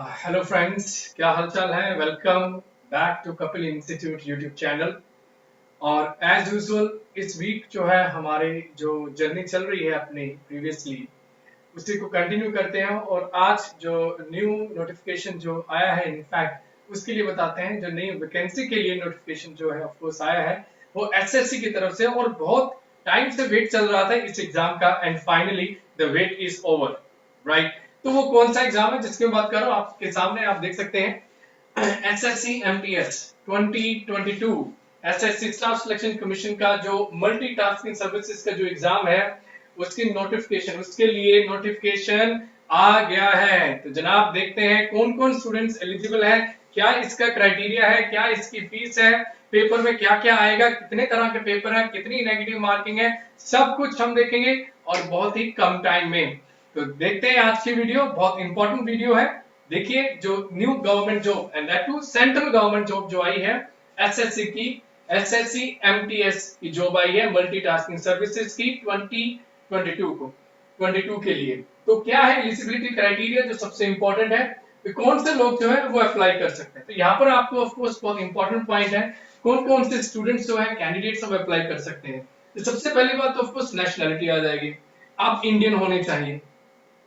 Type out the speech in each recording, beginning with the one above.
Hello friends, क्या हालचाल है। Welcome back to Kapil institute YouTube channel. और एज यूजुअल इस वीक जो है हमारी जो जर्नी चल रही है अपनी प्रीवियसली उसी को कंटिन्यू करते हैं। और आज जो न्यू नोटिफिकेशन जो आया है इनफैक्ट उसके लिए बताते हैं। जो नई वैकेंसी के लिए नोटिफिकेशन जो है ऑफ कोर्स आया है वो एसएससी की तरफ से, और बहुत टाइम से वेट चल रहा था इस एग्जाम का and finally the wait is over, right. तो वो कौन सा एग्जाम है जिसकी बात कर रहा हूँ, आपके सामने आप देख सकते हैं। SSC MTS 2022 SSC staff selection commission का जो मल्टीटास्किंग सर्विसेज का जो एग्जाम है उसकी नोटिफिकेशन, उसके लिए नोटिफिकेशन आ गया है। तो जनाब देखते हैं कौन कौन स्टूडेंट्स एलिजिबल है, क्या इसका क्राइटेरिया है, क्या इसकी फीस है, पेपर में क्या क्या आएगा, कितने तरह के पेपर है, कितनी नेगेटिव मार्किंग है, सब कुछ हम देखेंगे और बहुत ही कम टाइम में। तो देखते हैं आज की वीडियो, बहुत इंपॉर्टेंट वीडियो है। देखिए जो new government job and that too central government job जो आई है एसएससी की, एसएससी एमटीएस की जॉब आई है मल्टीटास्किंग सर्विसेज की 2022 के लिए। तो क्या है एलिजिबिलिटी क्राइटेरिया जो सबसे इंपॉर्टेंट है, तो कौन से लोग जो है वो अप्लाई कर सकते हैं। तो यहाँ पर आपको ऑफ कोर्स बहुत इंपॉर्टेंट पॉइंट है कौन कौन से स्टूडेंट्स जो है कैंडिडेट्स सब अप्लाई कर सकते हैं। तो सबसे पहली बात तो ऑफ कोर्स नेशनैलिटी आ जाएगी। आप इंडियन होने चाहिए,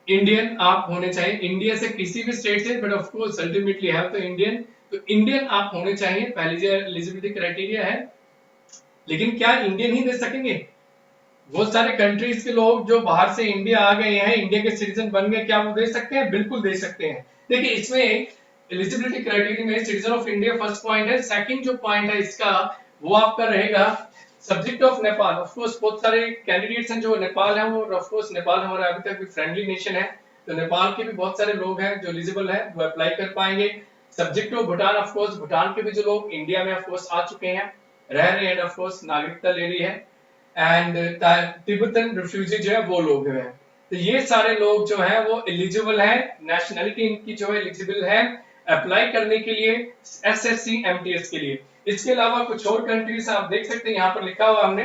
इंडियन आप होने चाहिए, इंडिया से किसी भी स्टेट से, बट ऑफ कोर्स अल्टीमेटली है तो इंडियन। तो इंडियन आप होने चाहिए, पहली जो एलिजिबिलिटी क्राइटेरिया है। लेकिन क्या इंडियन ही दे सकेंगे? बहुत सारे कंट्रीज के लोग जो बाहर से इंडिया आ गए हैं, इंडिया के सिटीजन बन गए, क्या वो दे सकते हैं? बिल्कुल दे सकते हैं। देखिए इसमें एलिजिबिलिटी क्राइटेरिया में citizen of India first point है। सेकंड जो पॉइंट है इसका वो आपका रहेगा subject of Nepal. Of course बहुत सारे कैंडिडेट्स हैं जो नेपाल है, वो ऑफ कोर्स नेपाल हमारा अभी तक भी फ्रेंडली नेशन है, तो नेपाल के भी बहुत सारे लोग हैं जो एलिजिबल है, वो अप्लाई कर पाएंगे। Subject of Bhutan, of course Bhutan के भी जो लोग इंडिया में ऑफ कोर्स आ चुके हैं, रह रहे हैं, ऑफ कोर्स नागरिकता ले ली है, एंड तिब्बतन रिफ्यूजी जो है वो लोग हैं। तो ये सारे लोग जो है वो एलिजिबल है, नेशनैलिटी इनकी जो है एलिजिबल है अप्लाई करने के लिए एसएससी एमटीएस के लिए। इसके अलावा कुछ और कंट्रीज आप देख सकते हैं, यहाँ पर लिखा हुआ हमने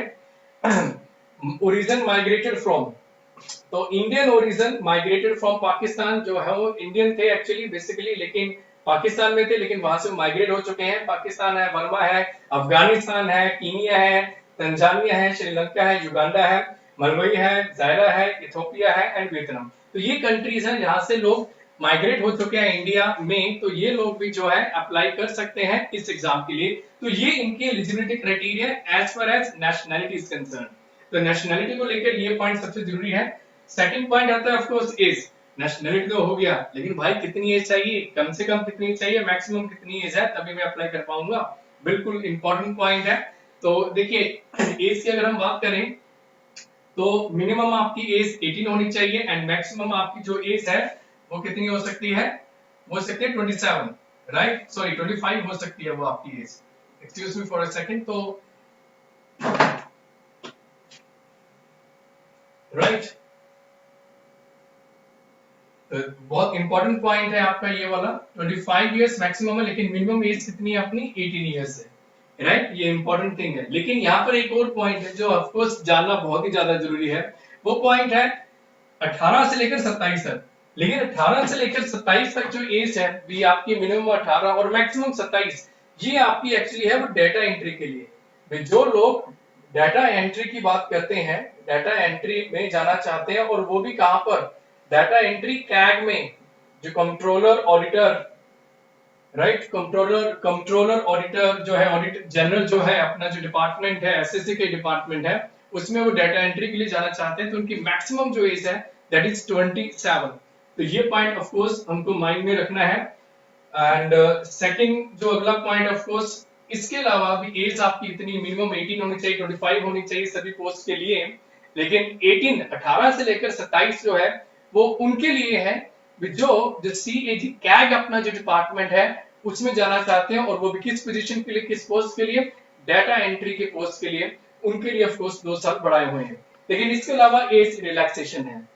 ओरिजिन माइग्रेटेड फ्रॉम, तो Indian origin migrated from Pakistan जो है वो इंडियन थे एक्चुअली बेसिकली, लेकिन पाकिस्तान में थे, लेकिन वहां से माइग्रेट हो चुके हैं। पाकिस्तान है, बर्मा है, अफगानिस्तान है, कीनिया है, तंजानिया है, श्रीलंका है, युगांडा है, मलवई है, जायरा है, इथोपिया है एंड वियतनाम। तो ये कंट्रीज हैं जहां से लोग माइग्रेट हो चुके हैं इंडिया में, तो ये लोग भी जो है अप्लाई कर सकते हैं इस एग्जाम के लिए। तो ये इनकी eligibility criteria as far as nationality is concern. तो नेशनैलिटी को लेकर ये पॉइंट सबसे जरूरी है। सेकंड पॉइंट आता है ऑफ कोर्स एज। नेशनैलिटी तो हो गया, लेकिन भाई कितनी एज चाहिए, कम से कम कितनी चाहिए, मैक्सिमम कितनी एज है तभी मैं अप्लाई कर पाऊंगा, बिल्कुल इंपॉर्टेंट पॉइंट है। तो देखिए एज की अगर हम बात करें तो मिनिमम आपकी एज 18 होनी चाहिए एंड मैक्सिमम आपकी जो एज है वो कितनी हो सकती है, हो सकती है 27, राइट, सॉरी 25 हो सकती है वो आपकी age. Excuse me for a second. तो राइट, तो बहुत इंपॉर्टेंट पॉइंट है आपका ये वाला, 25 इयर्स मैक्सिमम है, लेकिन मिनिमम एज कितनी है अपनी 18 इयर्स है, राइट। ये इंपॉर्टेंट थिंग है। लेकिन यहाँ पर एक और पॉइंट है जो ऑफ कोर्स जानना बहुत ही ज्यादा जरूरी है, वो पॉइंट है 18 से लेकर 27 तक। लेकिन 18 से लेकर 27 तक जो एज है भी आपकी मिनिमम 18 और मैक्सिमम 27, ये आपकी एक्चुअली है वो डेटा एंट्री के लिए। जो लोग डाटा एंट्री की बात करते हैं, डाटा एंट्री में जाना चाहते हैं, और वो भी कहां पर, डाटा एंट्री कैग में, जो controller auditor, right, controller auditor जो है, ऑडिट जनरल जो है अपना जो डिपार्टमेंट है एसएससी के डिपार्टमेंट है, उसमें वो डाटा एंट्री के लिए जाना चाहते हैं, तो उनकी मैक्सिमम जो एज है दैट इज 27। तो ये पॉइंट ऑफ कोर्स हमको माइंड में रखना है। एंड सेकंड जो अगला पॉइंट ऑफ कोर्स, इसके अलावा भी एज आपकी इतनी मिनिमम 18 होनी चाहिए, 25 होनी चाहिए सभी पोस्ट के लिए। लेकिन 18 से लेकर 27 जो है वो उनके लिए है जो सीएजी कैग अपना जो डिपार्टमेंट है उसमें जाना चाहते हैं, और वो भी किस पोजीशन के लिए, किस पोस्ट के लिए, डाटा एंट्री के पोस्ट के लिए, उनके लिए ऑफ कोर्स 2 साल बढ़ाए हुए हैं। लेकिन इसके अलावा एज रिलैक्सेशन है।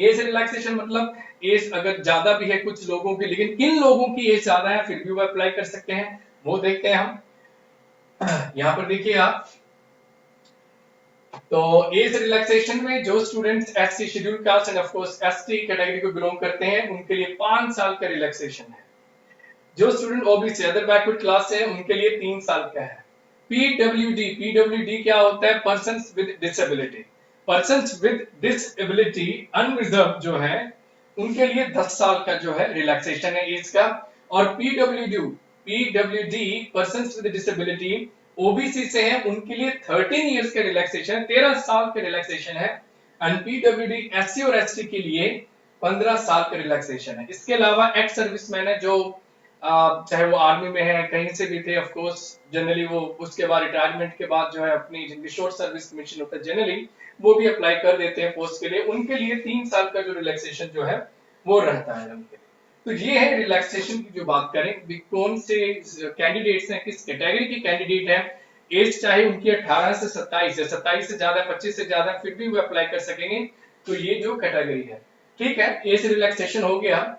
एज रिलैक्सेशन मतलब एज अगर ज्यादा भी है कुछ लोगों की, लेकिन किन लोगों की एज ज्यादा है फिर भी वो अप्लाई कर सकते हैं, वो देखते हैं हम। यहाँ पर देखिए आप, तो एज रिलैक्सेशन में जो students SC schedule caste end of course ST category को बिलोंग करते हैं उनके लिए 5 साल का रिलैक्सेशन है। जो student OBC other backward class से है उनके लिए 3 साल का है। पीडब्ल्यूडी क्या होता है? Persons with disability. Persons with disability unreserve जो है उनके लिए 10 साल का जो है रिलैक्सेशन है एज का। और PWD persons with disability OBC से है उनके लिए 13 इयर्स का रिलैक्सेशन है, 13 साल का रिलैक्सेशन है। एंड पीडब्ल्यूडी एससी और एसटी के लिए 15 साल का रिलैक्सेशन है। इसके अलावा एक्स सर्विसमैन है जो चाहे वो आर्मी में है कहीं से भी थे, ऑफ कोर्स जनरली वो उसके बाद रिटायरमेंट के बाद जो है अपनी जिनकी शॉर्ट सर्विस मिशन होता है जनरली वो भी अप्लाई कर देते हैं पोस्ट के लिए, उनके लिए 3 साल का जो रिलैक्सेशन जो है वो रहता है उनके लिए। तो ये है रिलैक्सेशन की जो बात करें कौन से कैंडिडेट्स हैं, किस कैटेगरी के कैंडिडेट हैं। एज चाहे उनकी 18 से 27 है, 27 से ज्यादा 25 से ज्यादा फिर भी वो अप्लाई कर सकेंगे। तो ये जो कैटेगरी है ठीक है, एज रिलैक्सेशन हो गया।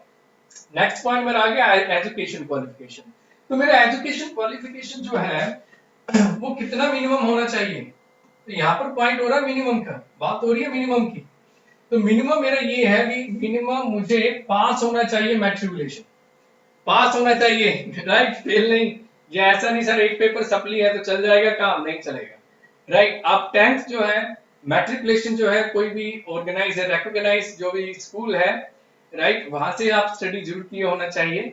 नेक्स्ट पॉइंट मेरा आ गया एजुकेशन क्वालिफिकेशन। तो मेरा एजुकेशन क्वालिफिकेशन जो है वो कितना मिनिमम होना चाहिए? तो यहाँ पर पॉइंट हो रहा है मिनिमम का, बात हो रही है मिनिमम की। तो मिनिमम मेरा ये है कि मिनिमम मुझे पास होना चाहिए मैट्रिकुलेशन, पास होना चाहिए राइट, फेल नहीं। या ऐसा नहीं सर एक पेपर सप्ली है तो चल जाएगा काम, नहीं चलेगा राइट। आप 10th जो है मैट्रिकुलेशन जो है कोई भी ऑर्गेनाइज है रिकॉग्नाइज जो भी स्कूल है राइट वहां से आप स्टडी जरूर किए होना चाहिए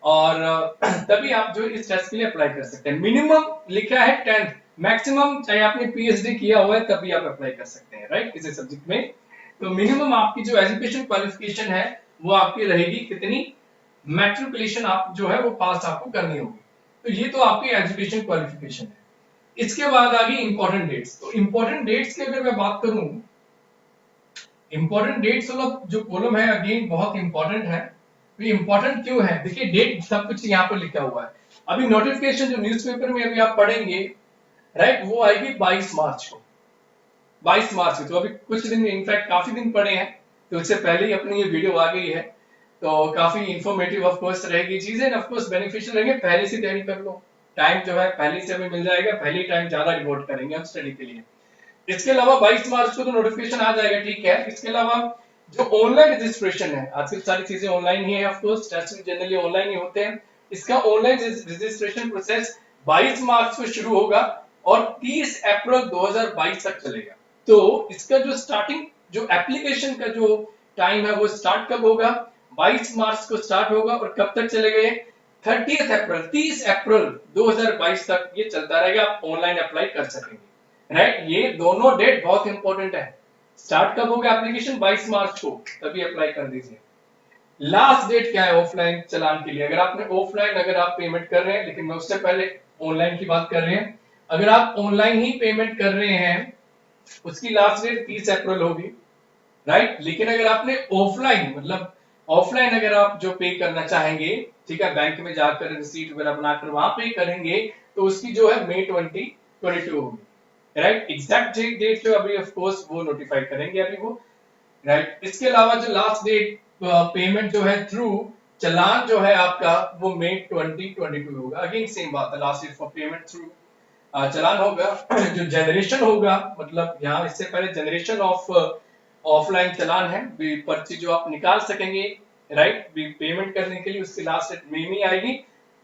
और तभी आप जो इस टेस्ट के लिए अप्लाई कर सकते हैं। मिनिमम लिखा है 10th, मैक्सिमम चाहे आपने पीएचडी किया हुआ है तभी आप अप्लाई कर सकते हैं राइट किसी सब्जेक्ट में। तो मिनिमम आपकी जो एजुकेशन क्वालिफिकेशन है वो आपकी रहेगी कितनी? मैट्रिकुलेशन आप जो है वो पास आपको करनी होगी। तो ये तो आपकी एजुकेशन क्वालिफिकेशन है। इसके बाद आ गई इंपॉर्टेंट डेट्स। तो इंपॉर्टेंट डेट्स की अगर मैं बात करूं, इंपॉर्टेंट डेट्स वाला जो कॉलम है अगेन बहुत इंपॉर्टेंट है। तो इंपॉर्टेंट क्यों है? देखिए डेट सब कुछ यहाँ पर लिखा हुआ है। अभी नोटिफिकेशन जो न्यूज़पेपर में अभी आप पढ़ेंगे राइट वो आएगी 22 मार्च को, 22 मार्च को। तो अभी कुछ दिन इनफैक्ट काफी दिन पड़े हैं, तो उससे पहले ही अपनी ये वीडियो आ गई है। तो काफी इंफॉर्मेटिव ऑफ कोर्स रहेगी चीजें, ऑफ कोर्स बेनिफिशियल रहेंगे। पहले से तैयारी कर लो, टाइम जो है पहले से हमें मिल जाएगा, पहले टाइम ज्यादा डिवोट करेंगे हम स्टडी के लिए। इसके अलावा 22 मार्च को तो नोटिफिकेशन आ जाएगा ठीक है। इसके अलावा जो ऑनलाइन रजिस्ट्रेशन है, आजकल सारी चीजें ऑनलाइन ही है, ऑफ कोर्स टेस्ट भी जनरली ऑनलाइन ही होते हैं। इसका ऑनलाइन रजिस्ट्रेशन प्रोसेस 22 मार्च को शुरू होगा और 30 अप्रैल 2022 तक चलेगा। तो इसका जो स्टार्टिंग जो एप्लीकेशन का जो टाइम है वो स्टार्ट कब होगा? 22 मार्च को स्टार्ट होगा और कब तक चलेगा ये? 30 अप्रैल, 30 अप्रैल 2022 तक ये चलता रहेगा। आप ऑनलाइन अप्लाई कर सकेंगे राइट। ये दोनों डेट बहुत इंपॉर्टेंट है। स्टार्ट कब होगा एप्लीकेशन? 22 मार्च को, तभी अप्लाई कर दीजिए। लास्ट डेट क्या है ऑफलाइन चलान के लिए? अगर आपने ऑफलाइन अगर आप पेमेंट कर रहे हैं, लेकिन मैं उससे पहले ऑनलाइन की बात कर रहे हैं। अगर आप ऑनलाइन ही पेमेंट कर रहे हैं उसकी लास्ट डेट 30 अप्रैल होगी राइट। लेकिन अगर आपने ऑफलाइन मतलब ऑफलाइन अगर आप जो पे करना चाहेंगे ठीक है, बैंक में जाकर रिसीट वगैरह बनाकर वहां पे करेंगे तो उसकी जो है मई 2022 होगी राइट। एग्जैक्ट डेट जो अभी ऑफ कोर्स वो नोटिफाई करेंगे अभी वो राइट। इसके अलावा जो लास्ट डेट पेमेंट जो है थ्रू चलान जो है आपका वो मई 2022 होगा। अगेन सेम बात है, last date for payment through चलान होगा। जो जनरेशन होगा मतलब यहाँ इससे पहले जनरेशन ऑफ ऑफलाइन चलान है, पर्ची जो आप निकाल सकेंगे राइट पेमेंट करने के लिए, उसकी लास्ट डेट मई में आएगी।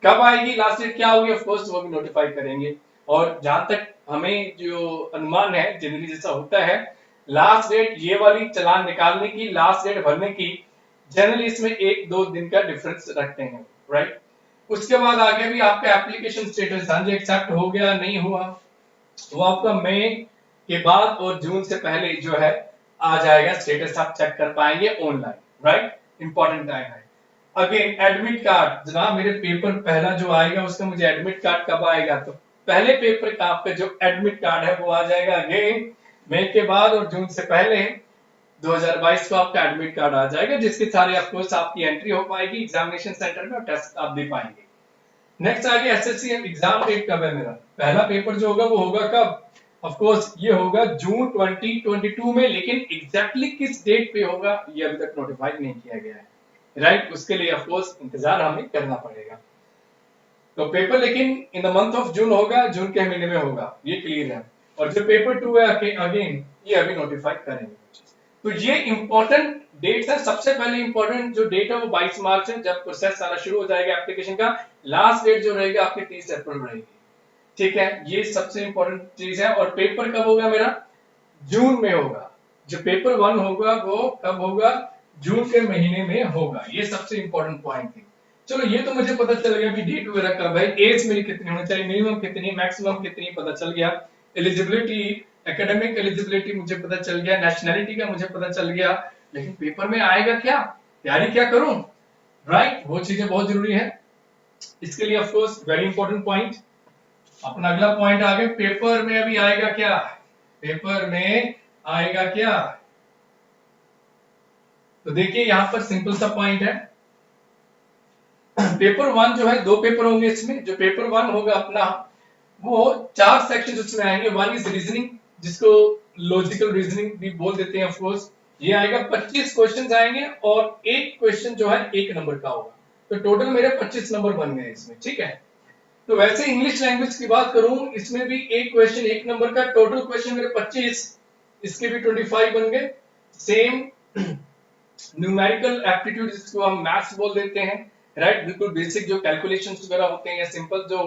कब आएगी लास्ट डेट क्या होगी ऑफ कोर्स वो भी नोटिफाई करेंगे। और जहां तक हमें जो अनुमान है जनरली जैसा होता है, लास्ट डेट ये वाली चलान निकालने की, लास्ट डेट भरने की जनरली इसमें 1-2 दिन का डिफरेंस रखते हैं राइट। उसके बाद आगे भी आपका एप्लीकेशन स्टेटस हाँ जी एक्सेप्ट हो गया नहीं हुआ वो आपका मई के बाद और जून से पहले जो है आ जाएगा, स्टेटस आप चेक कर पाएंगे ऑनलाइन राइट। इंपॉर्टेंट टाइम है। अगेन एडमिट कार्ड, जनाब मेरे पेपर पहला जो आएगा उसका मुझे एडमिट कार्ड कब आएगा? तो पहले पेपर का आपका जो एडमिट कार्ड है वो आ जाएगा अगेन मई के बाद और जून से पहले 2022 को आपका एडमिट कार्ड आ जाएगा, जिसके सारे ऑफ कोर्स आपकी एंट्री हो पाएगी एग्जामिनेशन सेंटर में और टेस्ट आप दे पाएंगे। नेक्स्ट आ गया एसएससी एग्जाम डेट कब है मेरा? पहला पेपर जो होगा वो होगा कब? ऑफ कोर्स ये होगा जून 2022 में, लेकिन एग्जैक्टली किस डेट पे होगा ये अभी तक नोटिफाई नहीं किया गया है राइट। उसके लिए ऑफ कोर्स इंतजार हमें करना पड़ेगा। तो पेपर लेकिन in the month of June होगा, जून के महीने में होगा, ये क्लियर है। और जो पेपर 2 है अगेन ये अभी नोटिफाई करेंगे। तो ये इंपॉर्टेंट डेट्स है। सबसे पहले इंपॉर्टेंट जो डेट है वो 22 मार्च है, जब प्रोसेस सारा शुरू हो जाएगा एप्लीकेशन का। लास्ट डेट जो रहेगा आपकी 30 अप्रैल रहेगी। ठीक है, ये सबसे इंपॉर्टेंट चीज है। और पेपर कब होगा मेरा? जून में होगा। जो पेपर 1 होगा वो कब होगा? जून के महीने में होगा। ये सबसे इंपॉर्टेंट पॉइंट थी। चलो ये तो मुझे पता चल गया कि डेट वगैरह कब है, एज मेरी कितनी होनी चाहिए, मिनिमम कितनी, मैक्सिमम कितनी, पता चल गया। एलिजिबिलिटी, एकेडमिक एलिजिबिलिटी मुझे पता चल गया, नेशनैलिटी का मुझे पता चल गया। लेकिन पेपर में आएगा क्या, तैयारी क्या करूं, राइट? वो चीजें बहुत जरूरी है। इसके लिए of course very important point, अपना अगला पॉइंट आ गया, पेपर में अभी आएगा क्या, पेपर में आएगा क्या? तो देखिए यहां पर सिंपल सा पॉइंट है। पेपर 1 जो है, 2 पेपर होंगे इसमें। जो पेपर 1 होगा अपना, वो 4 सेक्शन उसमें आएंगे। 1 इज रीजनिंग, जिसको लॉजिकल रीजनिंग भी बोल देते हैं ऑफ कोर्स। ये आएगा 25 क्वेश्चंस आएंगे और एक क्वेश्चन जो है 1 नंबर का होगा। तो टोटल मेरे 25 नंबर बन गए इसमें। ठीक है, तो वैसे इंग्लिश लैंग्वेज की बात करूं, इसमें भी एक क्वेश्चन 1 नंबर का, टोटल क्वेश्चन मेरे 25, इसके भी 25 बन गए। सेम न्यूमेरिकल एप्टीट्यूड, जिसको हम मैथ्स बोल देते हैं, राइट? बिल्कुल बेसिक जो कैलकुलेशंस वगैरह होते हैं या सिंपल जो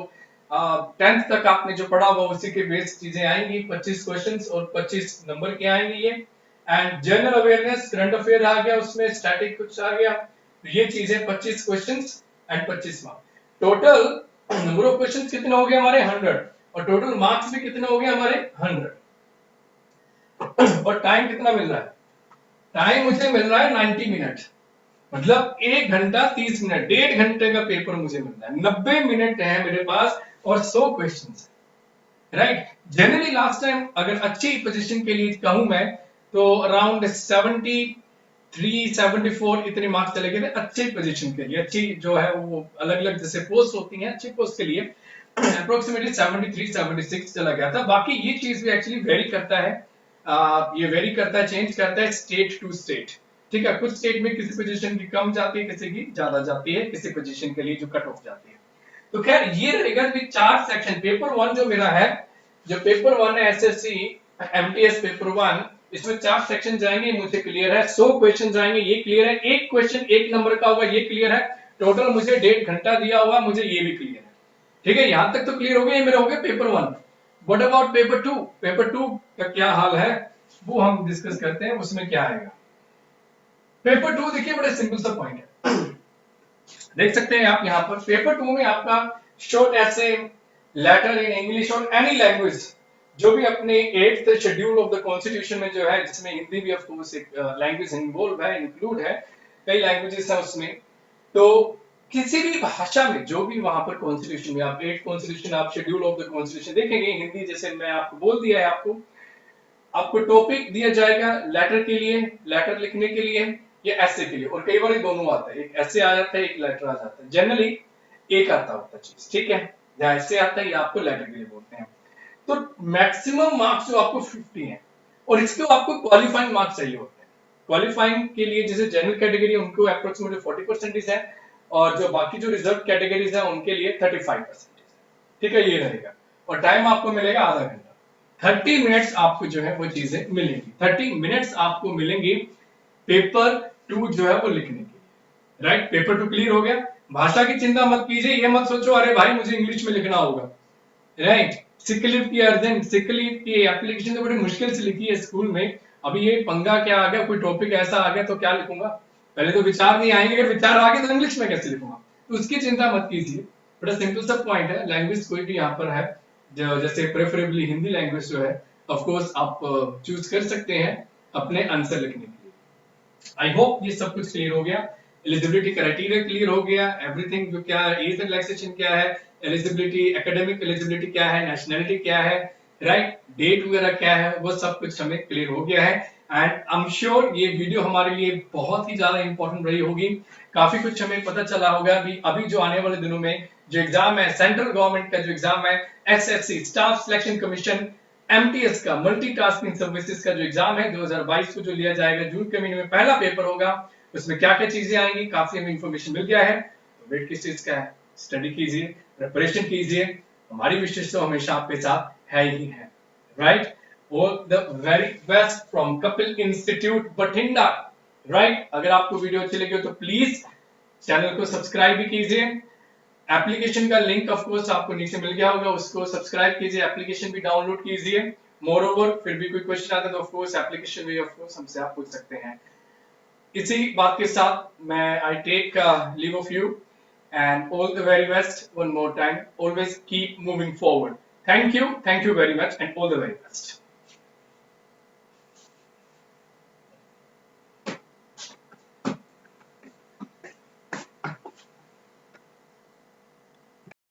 10th तक आपने जो पढ़ा वो उसी के बेस चीजें आएंगी। 25 क्वेश्चंस और 25 नंबर के आएंगे ये। And general awareness, current affair आ गया उसमें, स्टैटिक कुछ आ गया। तो ये चीजें 25 questions and 25 marks. Total number of questions कितने हो गए हमारे? 100। और टोटल मार्क्स भी कितने हो गए हमारे? 100। और टाइम कितना मिल रहा है? टाइम मुझे मिल रहा है 90 मिनट, मतलब 1 घंटा 30 मिनट, 1.5 घंटे का पेपर मुझे मिल रहा है। 90 मिनट है मेरे पास और 100 questions, right? Generally last time अगर अच्छी पोजीशन के लिए कहूं मैं, तो अराउंड 73 74 इतने मार्क्स चले गए थे अच्छी पोजीशन के लिए। अच्छी जो है वो अलग अलग जैसे पोस्ट होती हैं, अच्छी पोस्ट के लिए अप्रोक्सीमेटली 73 76 चला गया था। बाकी ये चीज भी एक्चुअली वेरी करता है, ये वेरी करता है, चेंज करता है स्टेट टू स्टेट। ठीक है, कुछ स्टेट में किसी पोजीशन की कम जाती है, किसी की ज्यादा जाती है, किसी पोजीशन के लिए जो कट ऑफ जाती है। तो खैर ये रहेगा कि 4 सेक्शन। पेपर 1 जो मेरा है, जो पेपर 1 है एसएससी एमटीएस पेपर 1, इसमें 4 सेक्शन जाएंगे, मुझे क्लियर है। 100 क्वेश्चन जाएंगे, ये क्लियर है। एक क्वेश्चन 1 नंबर का होगा, ये क्लियर है। टोटल मुझे 1.5 घंटा दिया हुआ, मुझे ये भी क्लियर है। ठीक है, यहां तक तो क्लियर हो गया। ये मेरा हो गया paper 1। What about paper 2? Paper 2 का क्या हाल है वो हम डिस्कस करते हैं, उसमें क्या आएगा। पेपर 2 देखिए बड़ा सिंपल सा पॉइंट है, देख सकते हैं आप यहाँ पर। पेपर 2 में आपका शॉर्ट ऐसे, लेटर इन इंग्लिश और एनी लैंग्वेज, जो भी अपने 8th schedule of the constitution में जो है, जिसमें हिंदी भी ऑफ कोर्स एक लैंग्वेज इन्वॉल्व है, इंक्लूड है, कई लैंग्वेजेस है उसमें। तो किसी भी भाषा में जो भी वहां पर कॉन्स्टिट्यूशन में आप 8th कॉन्स्टिट्यूशन, आप शेड्यूल ऑफ द कॉन्स्टिट्यूशन देखेंगे, हिंदी जैसे मैं आपको बोल दिया है, आपको टॉपिक दिया जाएगा लेटर के लिए, लेटर लिखने के लिए या ऐसे के लिए। और कई बार दोनों आता है, एक ऐसे आ जाता है, एक लेटर आ जाता है। जनरली एक आता होता है चीज, ठीक है, या ऐसे आता है या आपको लेटर के लिए बोलते हैं। तो मैक्सिमम मार्क्स जो आपको 50 है, और इसके आपको क्वालिफाइंग मार्क्स चाहिए होते हैं। क्वालिफाइंग के लिए जैसे जनरल कैटेगरी उनको अप्रोक्सीमेटली 40% है, और जो बाकी जो रिजर्व कैटेगरीज है उनके लिए 35%। ठीक है, ये रहेगा। और टाइम आपको मिलेगा आधा घंटा, 30 मिनट्स आपको जो है वो चीजें मिलेंगी। 30 मिनट्स आपको मिलेंगे पेपर 2 जो है वो लिखने के लिए, राइट? पेपर 2 क्लियर हो गया। भाषा की चिंता मत कीजिए, ये मत सोचो अरे भाई मुझे इंग्लिश में लिखना होगा, राइट? सिक लीव की अर्जेंट, सिक लीव की एप्लीकेशन तो बड़ी मुश्किल से लिखी है स्कूल में। अभी ये पंगा क्या आ गया, कोई टॉपिक ऐसा आ गया तो क्या लिखूंगा, पहले तो विचार नहीं आएंगे, अगर विचार आ गए तो इंग्लिश में कैसे लिखूंगा? तो उसकी चिंता मत कीजिए, बड़ा सिंपल सा पॉइंट है। लैंग्वेज कोई भी यहाँ पर है, जैसे प्रेफरेबली हिंदी लैंग्वेज जो है ऑफ कोर्स आप चूज कर सकते हैं अपने आंसर लिखने के लिए। आई होप ये सब कुछ क्लियर हो गया। एलिजिबिलिटी क्राइटेरिया क्लियर हो गया, एवरीथिंग जो क्या है, एज रिलैक्सेशन क्या है, एलिजिबिलिटी, एकेडमिक एलिजिबिलिटी क्या है, नेशनैलिटी क्या है, राइट, डेट वगैरह क्या है, वो सब कुछ हमें क्लियर हो गया है। एंड आई एम श्योर ये वीडियो हमारे लिए बहुत ही ज्यादा इंपॉर्टेंट रही होगी। काफी कुछ हमें पता चला होगा। अभी जो आने वाले दिनों में जो एग्जाम है, सेंट्रल गवर्नमेंट का जो एग्जाम है, SSC staff selection commission, MTS का मल्टीटास्किंग सर्विसेज का जो एग्जाम है 2022 को जो लिया जाएगा जून के महीने में, पहला पेपर होगा, उसमें क्या क्या चीजें आएंगी, काफी हमें इंफॉर्मेशन मिल गया है। तो वेट किस चीज का है, स्टडी कीजिए, प्रिपरेशन कीजिए, हमारी विशेष तो हमेशा आपके साथ है ही है, right? All the very best from Kapil Institute Bathinda, right? अगर आपको वीडियो अच्छी लगी हो तो प्लीज चैनल को सब्सक्राइब भी कीजिए। एप्लीकेशन का लिंक ऑफ कोर्स आपको नीचे मिल गया होगा, उसको सब्सक्राइब कीजिए, एप्लीकेशन भी डाउनलोड कीजिए। मोर ओवर फिर भी कोई क्वेश्चन आता है तो ऑफ कोर्स एप्लीकेशन भी ऑफ कोर्स हमसे आप पूछ सकते हैं। इसी बात के साथ मैं I take leave of you and all the very best one more time. Always keep moving forward. Thank you very much, and all the very best.